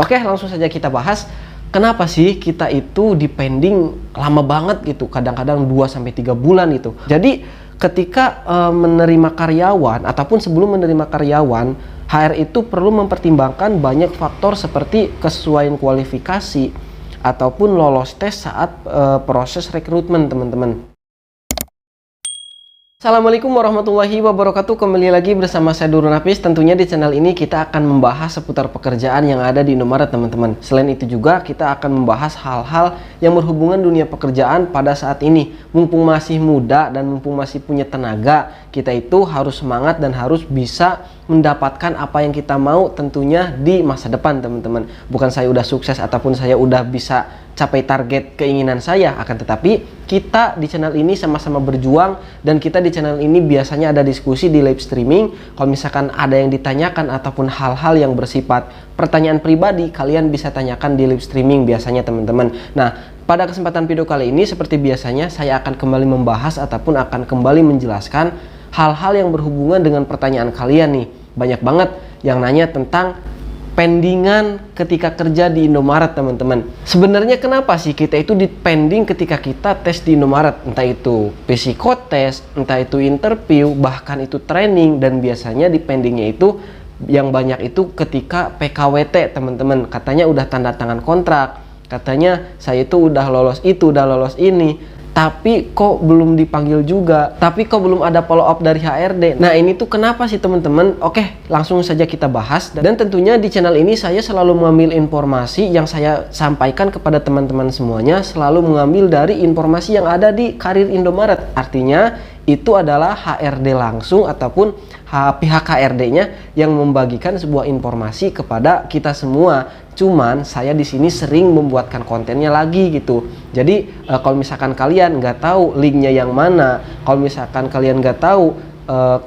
Oke, langsung saja kita bahas. Kenapa sih kita itu depending lama banget gitu, kadang-kadang 2-3 bulan itu. Jadi ketika menerima karyawan ataupun sebelum menerima karyawan, HR itu perlu mempertimbangkan banyak faktor seperti kesesuaian kualifikasi ataupun lolos tes saat proses rekrutmen, teman-teman. Assalamualaikum warahmatullahi wabarakatuh. Kembali lagi bersama saya Durun Hafiz. Tentunya di channel ini kita akan membahas seputar pekerjaan yang ada di Indomaret, teman-teman. Selain itu juga kita akan membahas hal-hal yang berhubungan dunia pekerjaan pada saat ini. Mumpung masih muda dan mumpung masih punya tenaga, kita itu harus semangat dan harus bisa mendapatkan apa yang kita mau tentunya di masa depan, teman-teman. Bukan saya udah sukses ataupun saya udah bisa capai target keinginan saya, akan tetapi kita di channel ini sama-sama berjuang, dan kita di channel ini biasanya ada diskusi di live streaming. Kalau misalkan ada yang ditanyakan ataupun hal-hal yang bersifat pertanyaan pribadi, kalian bisa tanyakan di live streaming biasanya, teman-teman. Nah, pada kesempatan video kali ini seperti biasanya saya akan kembali membahas ataupun akan kembali menjelaskan hal-hal yang berhubungan dengan pertanyaan kalian nih. Banyak banget yang nanya tentang pendingan ketika kerja di Indomaret, teman-teman. Sebenarnya kenapa sih kita itu dipending ketika kita tes di Indomaret? Entah itu psikotest, entah itu interview, bahkan itu training, dan biasanya dipendingnya itu yang banyak itu ketika PKWT, teman-teman. Katanya udah tanda tangan kontrak, katanya saya itu udah lolos itu, udah lolos ini, tapi kok belum dipanggil juga, tapi kok belum ada follow up dari HRD. Nah, ini tuh kenapa sih, teman-teman? Oke, langsung saja kita bahas. Dan tentunya di channel ini saya selalu mengambil informasi yang saya sampaikan kepada teman-teman semuanya, selalu mengambil dari informasi yang ada di Karir Indomaret. Artinya itu adalah HRD langsung ataupun pihak HRD-nya yang membagikan sebuah informasi kepada kita semua. Cuman saya di sini sering membuatkan kontennya lagi gitu. Jadi kalau misalkan kalian nggak tahu linknya yang mana, kalau misalkan kalian nggak tahu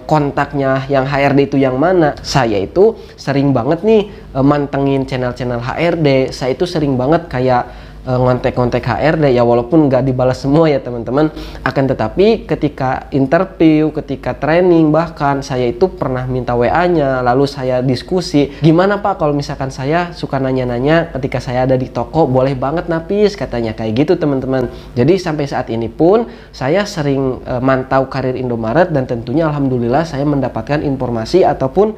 kontaknya yang HRD itu yang mana, saya itu sering banget nih mantengin channel-channel HRD. Saya itu sering banget kayak ngontek-ngontek HRD, ya walaupun nggak dibalas semua ya, teman-teman. Akan tetapi ketika interview, ketika training, bahkan saya itu pernah minta WA-nya, lalu saya diskusi, gimana Pak kalau misalkan saya suka nanya-nanya ketika saya ada di toko, boleh banget Napis, katanya kayak gitu, teman-teman. Jadi sampai saat ini pun saya sering mantau Karir Indomaret, dan tentunya alhamdulillah saya mendapatkan informasi ataupun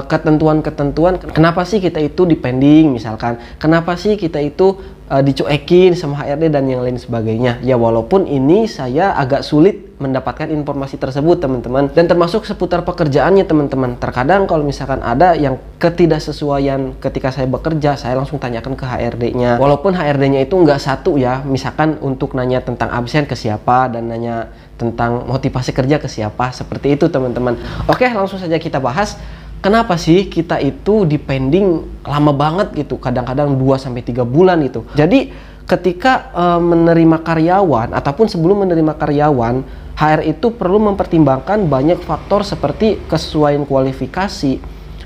ketentuan-ketentuan kenapa sih kita itu depending, misalkan kenapa sih kita itu dicuekin sama HRD dan yang lain sebagainya. Ya walaupun ini saya agak sulit mendapatkan informasi tersebut, teman-teman, dan termasuk seputar pekerjaannya, teman-teman. Terkadang kalau misalkan ada yang ketidaksesuaian ketika saya bekerja, saya langsung tanyakan ke HRD-nya, walaupun HRD-nya itu nggak satu ya, misalkan untuk nanya tentang absen ke siapa dan nanya tentang motivasi kerja ke siapa, seperti itu, teman-teman. Oke, langsung saja kita bahas. Kenapa sih kita itu depending lama banget gitu, kadang-kadang 2-3 bulan itu. Jadi ketika menerima karyawan ataupun sebelum menerima karyawan, HR itu perlu mempertimbangkan banyak faktor seperti kesesuaian kualifikasi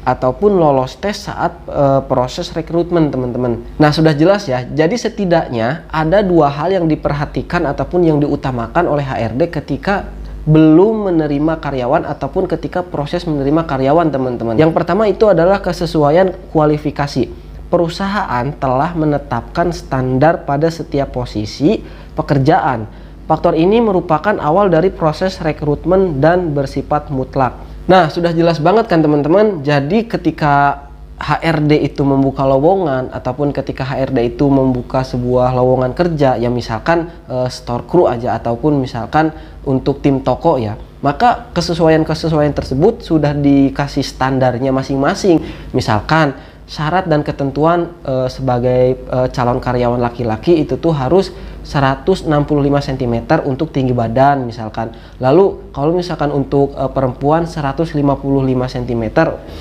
ataupun lolos tes saat proses rekrutmen, teman-teman. Nah, sudah jelas ya. Jadi setidaknya ada dua hal yang diperhatikan ataupun yang diutamakan oleh HRD ketika belum menerima karyawan ataupun ketika proses menerima karyawan, teman-teman. Yang pertama itu adalah kesesuaian kualifikasi. Perusahaan telah menetapkan standar pada setiap posisi pekerjaan. Faktor ini merupakan awal dari proses rekrutmen dan bersifat mutlak. Nah, sudah jelas banget kan, teman-teman? Jadi ketika HRD itu membuka lowongan ataupun ketika HRD itu membuka sebuah lowongan kerja, ya misalkan store crew aja ataupun misalkan untuk tim toko ya, maka kesesuaian-kesesuaian tersebut sudah dikasih standarnya masing-masing. Misalkan syarat dan ketentuan sebagai calon karyawan laki-laki itu tuh harus 165 cm untuk tinggi badan misalkan. Lalu kalau misalkan untuk perempuan 155 cm,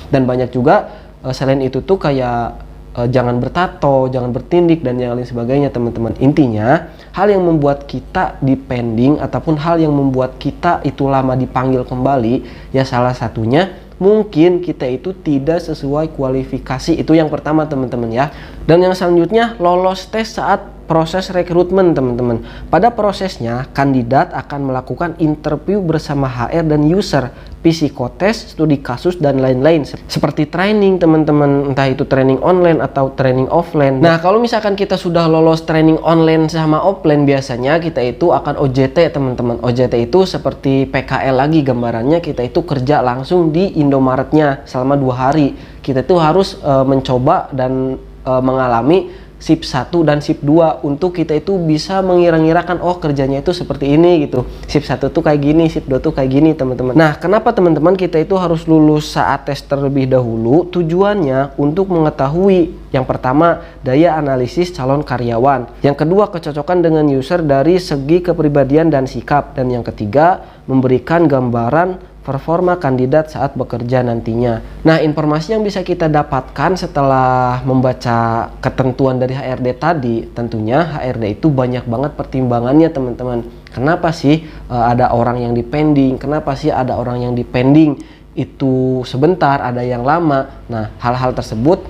dan banyak juga selain itu tuh kayak jangan bertato, jangan bertindik, dan yang lain sebagainya, teman-teman. Intinya hal yang membuat kita depending ataupun hal yang membuat kita itu lama dipanggil kembali, ya salah satunya mungkin kita itu tidak sesuai kualifikasi. Itu yang pertama, teman-teman ya. Dan yang selanjutnya lolos tes saat proses rekrutmen teman-teman. Pada prosesnya, kandidat akan melakukan interview bersama HR dan user, psikotest, studi kasus, dan lain-lain. Seperti training teman-teman, entah itu training online atau training offline. Nah, kalau misalkan kita sudah lolos training online sama offline, biasanya kita itu akan OJT teman-teman. OJT itu seperti PKL lagi gambarannya, kita itu kerja langsung di Indomaretnya selama 2 hari. Kita itu harus mencoba dan mengalami shift 1 dan shift 2 untuk kita itu bisa mengira-ngirakan oh kerjanya itu seperti ini gitu. Shift 1 tuh kayak gini, shift 2 tuh kayak gini teman-teman. Nah, kenapa teman-teman kita itu harus lulus saat tes terlebih dahulu? Tujuannya untuk mengetahui yang pertama daya analisis calon karyawan, yang kedua kecocokan dengan user dari segi kepribadian dan sikap, dan yang ketiga memberikan gambaran performa kandidat saat bekerja nantinya. Nah, informasi yang bisa kita dapatkan setelah membaca ketentuan dari HRD tadi, tentunya HRD itu banyak banget pertimbangannya teman-teman. Kenapa sih ada orang yang dipending? Kenapa sih ada orang yang dipending itu sebentar, ada yang lama? Nah, hal-hal tersebut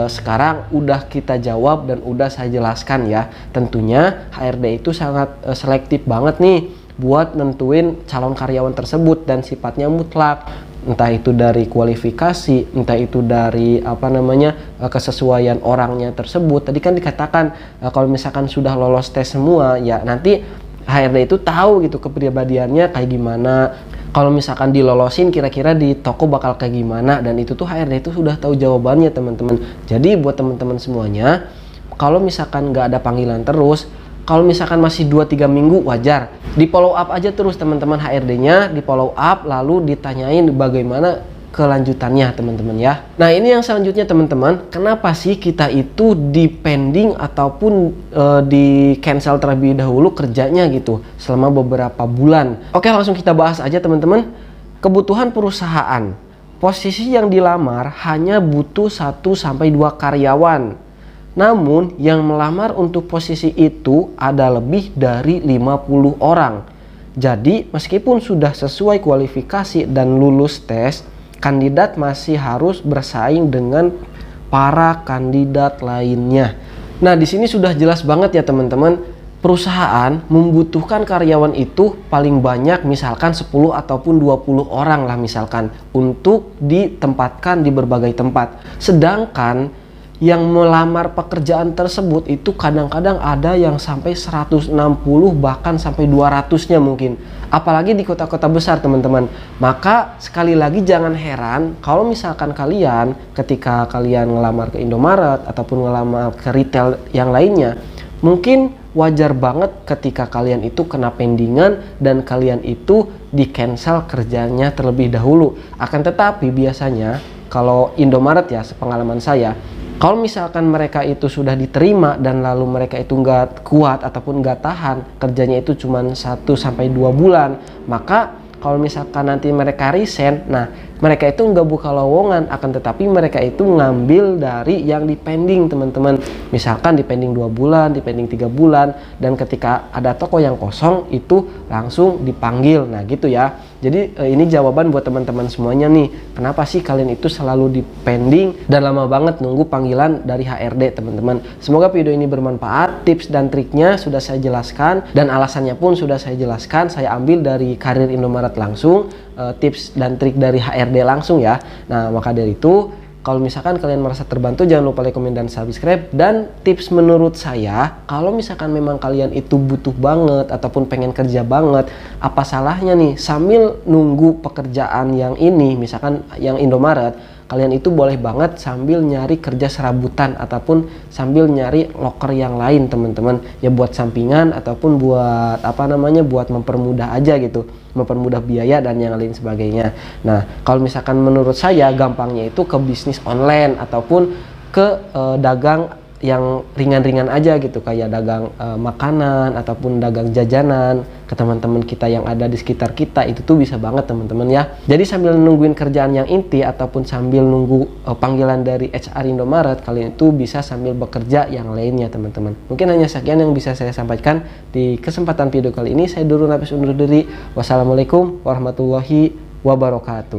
sekarang udah kita jawab dan udah saya jelaskan ya. Tentunya HRD itu sangat selektif banget nih buat nentuin calon karyawan tersebut dan sifatnya mutlak, entah itu dari kualifikasi, entah itu dari kesesuaian orangnya tersebut. Tadi kan dikatakan kalau misalkan sudah lolos tes semua ya nanti HRD itu tahu gitu kepribadiannya kayak gimana. Kalau misalkan dilolosin kira-kira di toko bakal kayak gimana, dan itu tuh HRD itu sudah tahu jawabannya teman-teman. Jadi buat teman-teman semuanya, kalau misalkan nggak ada panggilan terus, kalau misalkan masih 2-3 minggu wajar, di follow up aja terus teman-teman HRD-nya, di follow up lalu ditanyain bagaimana kelanjutannya teman-teman ya. Nah, ini yang selanjutnya teman-teman, kenapa sih kita itu di pending ataupun di cancel terlebih dahulu kerjanya gitu selama beberapa bulan. Oke, langsung kita bahas aja teman-teman. Kebutuhan perusahaan, posisi yang dilamar hanya butuh 1-2 karyawan. Namun yang melamar untuk posisi itu ada lebih dari 50 orang. Jadi meskipun sudah sesuai kualifikasi dan lulus tes, kandidat masih harus bersaing dengan para kandidat lainnya. Nah, di sini sudah jelas banget ya teman-teman, perusahaan membutuhkan karyawan itu paling banyak misalkan 10 ataupun 20 orang lah misalkan untuk ditempatkan di berbagai tempat. Sedangkan yang melamar pekerjaan tersebut itu kadang-kadang ada yang sampai 160 bahkan sampai 200-nya mungkin. Apalagi di kota-kota besar teman-teman. Maka sekali lagi jangan heran kalau misalkan kalian ketika kalian ngelamar ke Indomaret ataupun ngelamar ke retail yang lainnya, mungkin wajar banget ketika kalian itu kena pendingan dan kalian itu di cancel kerjanya terlebih dahulu. Akan tetapi biasanya kalau Indomaret ya, sepengalaman saya, kalau misalkan mereka itu sudah diterima dan lalu mereka itu nggak kuat ataupun nggak tahan kerjanya itu cuma 1-2 bulan, maka kalau misalkan nanti mereka resign, nah mereka itu nggak buka lowongan, akan tetapi mereka itu ngambil dari yang dipending teman-teman. Misalkan dipending 2 bulan, dipending 3 bulan, dan ketika ada toko yang kosong itu langsung dipanggil. Nah gitu ya. Jadi ini jawaban buat teman-teman semuanya nih. Kenapa sih kalian itu selalu dipending dan lama banget nunggu panggilan dari HRD teman-teman. Semoga video ini bermanfaat. Tips dan triknya sudah saya jelaskan dan alasannya pun sudah saya jelaskan. Saya ambil dari Karir Indomaret langsung. Tips dan trik dari HRD langsung ya. Nah, maka dari itu kalau misalkan kalian merasa terbantu, jangan lupa like, komen, dan subscribe. Dan tips menurut saya, kalau misalkan memang kalian itu butuh banget ataupun pengen kerja banget, apa salahnya nih sambil nunggu pekerjaan yang ini, misalkan yang Indomaret, kalian itu boleh banget sambil nyari kerja serabutan ataupun sambil nyari loker yang lain teman-teman, ya buat sampingan ataupun buat buat mempermudah aja gitu, mempermudah biaya dan yang lain sebagainya. Nah, kalau misalkan menurut saya gampangnya itu ke bisnis online ataupun ke dagang yang ringan-ringan aja gitu, kayak dagang makanan ataupun dagang jajanan ke teman-teman kita yang ada di sekitar kita. Itu tuh bisa banget teman-teman ya. Jadi sambil nungguin kerjaan yang inti ataupun sambil nunggu panggilan dari HR Indomaret, kalian itu bisa sambil bekerja yang lainnya teman-teman. Mungkin hanya sekian yang bisa saya sampaikan di kesempatan video kali ini. Saya Durun Hafiz undur diri. Wassalamualaikum warahmatullahi wabarakatuh.